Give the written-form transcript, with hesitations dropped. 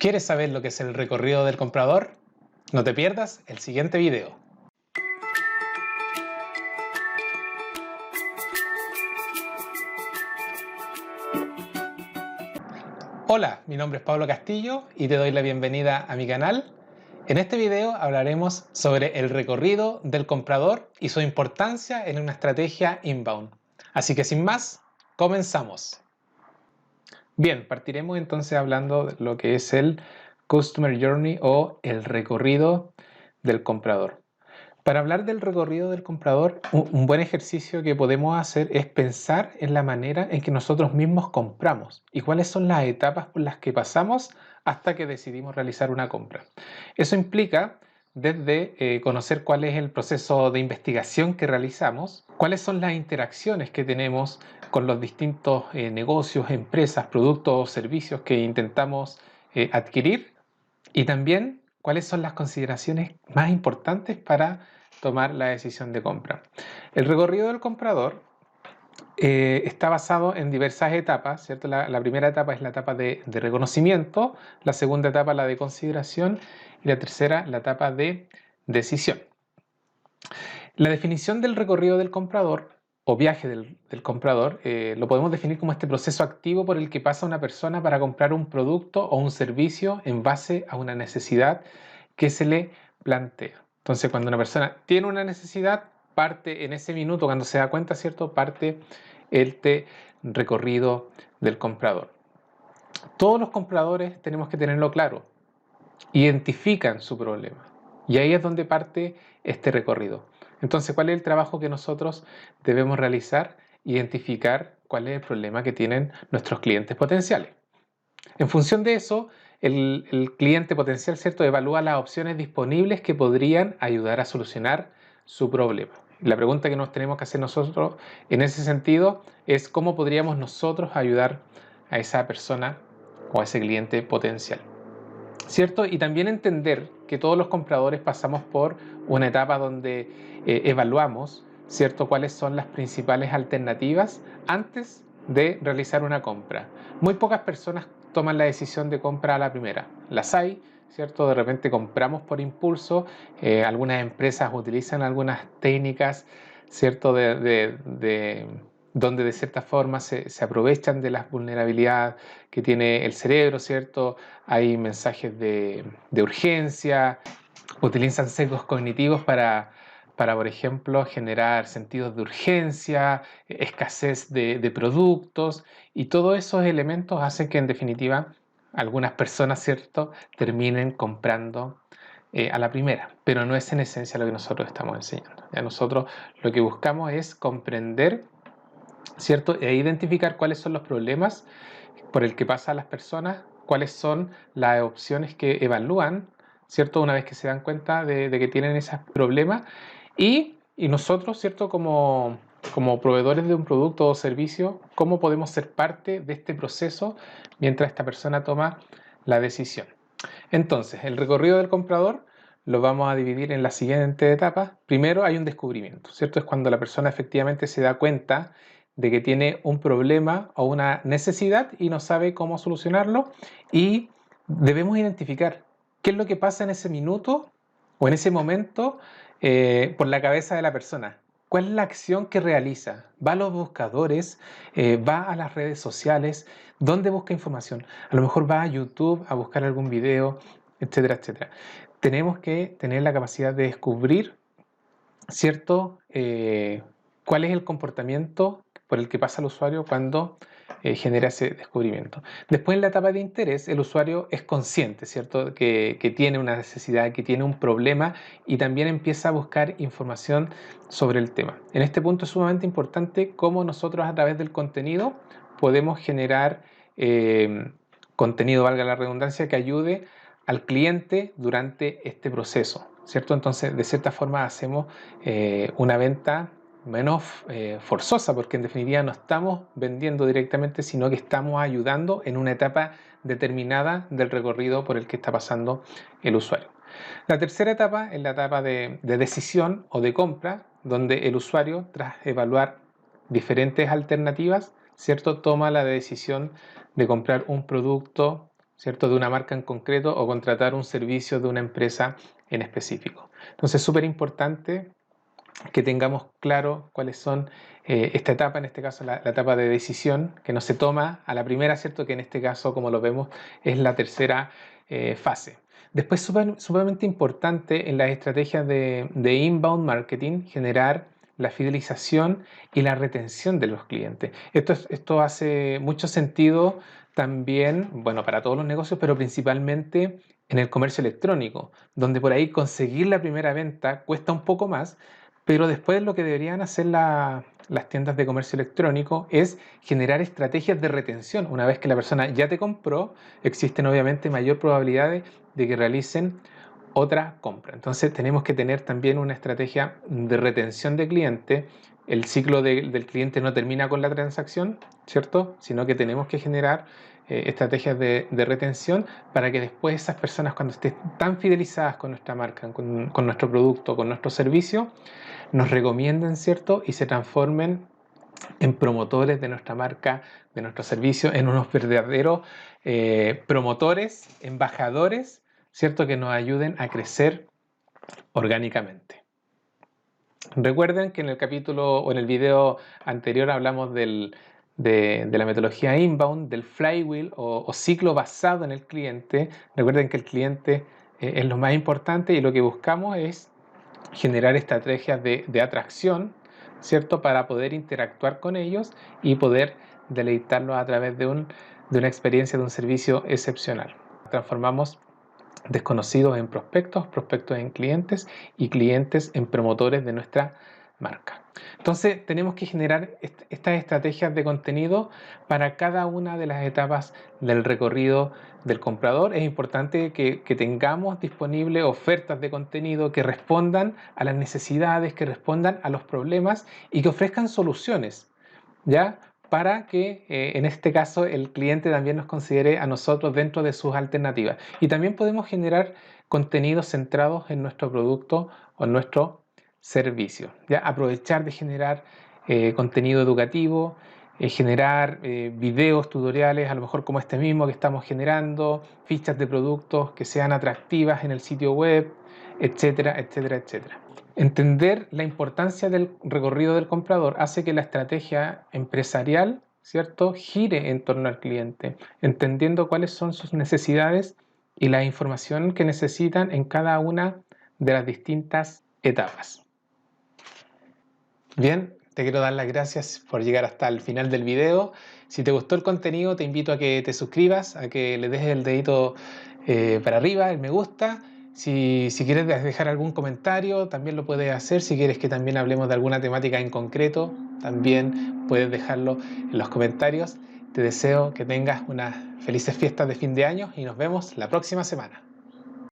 ¿Quieres saber lo que es el recorrido del comprador? No te pierdas el siguiente video. Hola, mi nombre es Pablo Castillo y te doy la bienvenida a mi canal. En este video hablaremos sobre el recorrido del comprador y su importancia en una estrategia inbound. Así que sin más, comenzamos. Bien, partiremos entonces hablando de lo que es el Customer Journey o el recorrido del comprador. Para hablar del recorrido del comprador, un buen ejercicio que podemos hacer es pensar en la manera en que nosotros mismos compramos y cuáles son las etapas por las que pasamos hasta que decidimos realizar una compra. Eso implica desde conocer cuál es el proceso de investigación que realizamos, cuáles son las interacciones que tenemos con los distintos negocios, empresas, productos o servicios que intentamos adquirir, y también cuáles son las consideraciones más importantes para tomar la decisión de compra. El recorrido del comprador está basado en diversas etapas, ¿cierto? La primera etapa es la etapa de reconocimiento, la segunda etapa la de consideración y la tercera la etapa de decisión. La definición del recorrido del comprador o viaje del comprador lo podemos definir como este proceso activo por el que pasa una persona para comprar un producto o un servicio en base a una necesidad que se le plantea. Entonces, cuando una persona tiene una necesidad, parte en ese minuto, cuando se da cuenta, ¿cierto? Parte este recorrido del comprador. Todos los compradores tenemos que tenerlo claro, identifican su problema y ahí es donde parte este recorrido. Entonces, ¿cuál es el trabajo que nosotros debemos realizar? Identificar cuál es el problema que tienen nuestros clientes potenciales. En función de eso, el cliente potencial, ¿cierto?, evalúa las opciones disponibles que podrían ayudar a solucionar su problema. La pregunta que nos tenemos que hacer nosotros en ese sentido es cómo podríamos nosotros ayudar a esa persona o a ese cliente potencial, ¿cierto? Y también entender que todos los compradores pasamos por una etapa donde evaluamos, ¿cierto?, cuáles son las principales alternativas antes de realizar una compra. Muy pocas personas toman la decisión de compra a la primera. Las hay, ¿cierto? De repente compramos por impulso. Algunas empresas utilizan algunas técnicas, ¿cierto?, donde de cierta forma se aprovechan de las vulnerabilidades que tiene el cerebro, ¿cierto? Hay mensajes de urgencia, utilizan sesgos cognitivos para, por ejemplo, generar sentidos de urgencia, escasez de productos, y todos esos elementos hacen que, en definitiva, algunas personas, ¿cierto?, terminen comprando a la primera, pero no es en esencia lo que nosotros estamos enseñando. Ya nosotros lo que buscamos es comprender, ¿cierto?, e identificar cuáles son los problemas por el que pasan las personas, cuáles son las opciones que evalúan, ¿cierto?, una vez que se dan cuenta de que tienen esos problemas, y nosotros, ¿cierto?, como proveedores de un producto o servicio, cómo podemos ser parte de este proceso mientras esta persona toma la decisión. Entonces, el recorrido del comprador lo vamos a dividir en las siguientes etapas. Primero hay un descubrimiento, ¿cierto? Es cuando la persona efectivamente se da cuenta de que tiene un problema o una necesidad y no sabe cómo solucionarlo, y debemos identificar qué es lo que pasa en ese minuto o en ese momento por la cabeza de la persona. ¿Cuál es la acción que realiza? ¿Va a los buscadores? ¿Va a las redes sociales? ¿Dónde busca información? A lo mejor va a YouTube a buscar algún video, etcétera, etcétera. Tenemos que tener la capacidad de descubrir, ¿cierto?, cuál es el comportamiento por el que pasa el usuario cuando genera ese descubrimiento. Después, en la etapa de interés, el usuario es consciente, ¿cierto?, que tiene una necesidad, que tiene un problema, y también empieza a buscar información sobre el tema. En este punto es sumamente importante cómo nosotros, a través del contenido, podemos generar contenido, valga la redundancia, que ayude al cliente durante este proceso, ¿cierto? Entonces, de cierta forma hacemos una venta menos forzosa, porque en definitiva no estamos vendiendo directamente, sino que estamos ayudando en una etapa determinada del recorrido por el que está pasando el usuario. La tercera etapa es la etapa de decisión o de compra, donde el usuario, tras evaluar diferentes alternativas, ¿cierto?, toma la decisión de comprar un producto, ¿cierto? De una marca en concreto o contratar un servicio de una empresa en específico. Entonces es súper importante que tengamos claro cuáles son esta etapa, en este caso la etapa de decisión, que no se toma a la primera, ¿cierto? Que en este caso, como lo vemos, es la tercera fase. Después, sumamente importante en las estrategias de inbound marketing, generar la fidelización y la retención de los clientes. Esto hace mucho sentido también, bueno, para todos los negocios, pero principalmente en el comercio electrónico, donde por ahí conseguir la primera venta cuesta un poco más, pero después lo que deberían hacer las tiendas de comercio electrónico es generar estrategias de retención. Una vez que la persona ya te compró, existen obviamente mayor probabilidades de que realicen otra compra. Entonces tenemos que tener también una estrategia de retención de cliente. El ciclo del cliente no termina con la transacción, ¿cierto? Sino que tenemos que generar estrategias de retención para que después esas personas, cuando estén tan fidelizadas con nuestra marca, con nuestro producto, con nuestro servicio, nos recomienden, ¿cierto? Y se transformen en promotores de nuestra marca, de nuestro servicio, en unos verdaderos promotores, embajadores, ¿cierto? Que nos ayuden a crecer orgánicamente. Recuerden que en el capítulo o en el video anterior hablamos de la metodología inbound, del flywheel o ciclo basado en el cliente. Recuerden que el cliente es lo más importante y lo que buscamos es generar estrategias de atracción, ¿cierto? Para poder interactuar con ellos y poder deleitarlos a través de una experiencia, de un servicio excepcional. Transformamos desconocidos en prospectos, prospectos en clientes y clientes en promotores de nuestra marca. Entonces tenemos que generar estas estrategias de contenido para cada una de las etapas del recorrido del comprador. Es importante que tengamos disponibles ofertas de contenido que respondan a las necesidades, que respondan a los problemas y que ofrezcan soluciones, ¿ya? Para que en este caso el cliente también nos considere a nosotros dentro de sus alternativas. Y también podemos generar contenidos centrados en nuestro producto o en nuestro servicio. ¿Ya? Aprovechar de generar contenido educativo, generar videos, tutoriales, a lo mejor como este mismo que estamos generando, fichas de productos que sean atractivas en el sitio web, etcétera, etcétera, etcétera. Entender la importancia del recorrido del comprador hace que la estrategia empresarial, ¿cierto?, gire en torno al cliente, entendiendo cuáles son sus necesidades y la información que necesitan en cada una de las distintas etapas. Bien, te quiero dar las gracias por llegar hasta el final del video. Si te gustó el contenido, te invito a que te suscribas, a que le dejes el dedito para arriba, el me gusta. Si quieres dejar algún comentario, también lo puedes hacer. Si quieres que también hablemos de alguna temática en concreto, también puedes dejarlo en los comentarios. Te deseo que tengas unas felices fiestas de fin de año y nos vemos la próxima semana.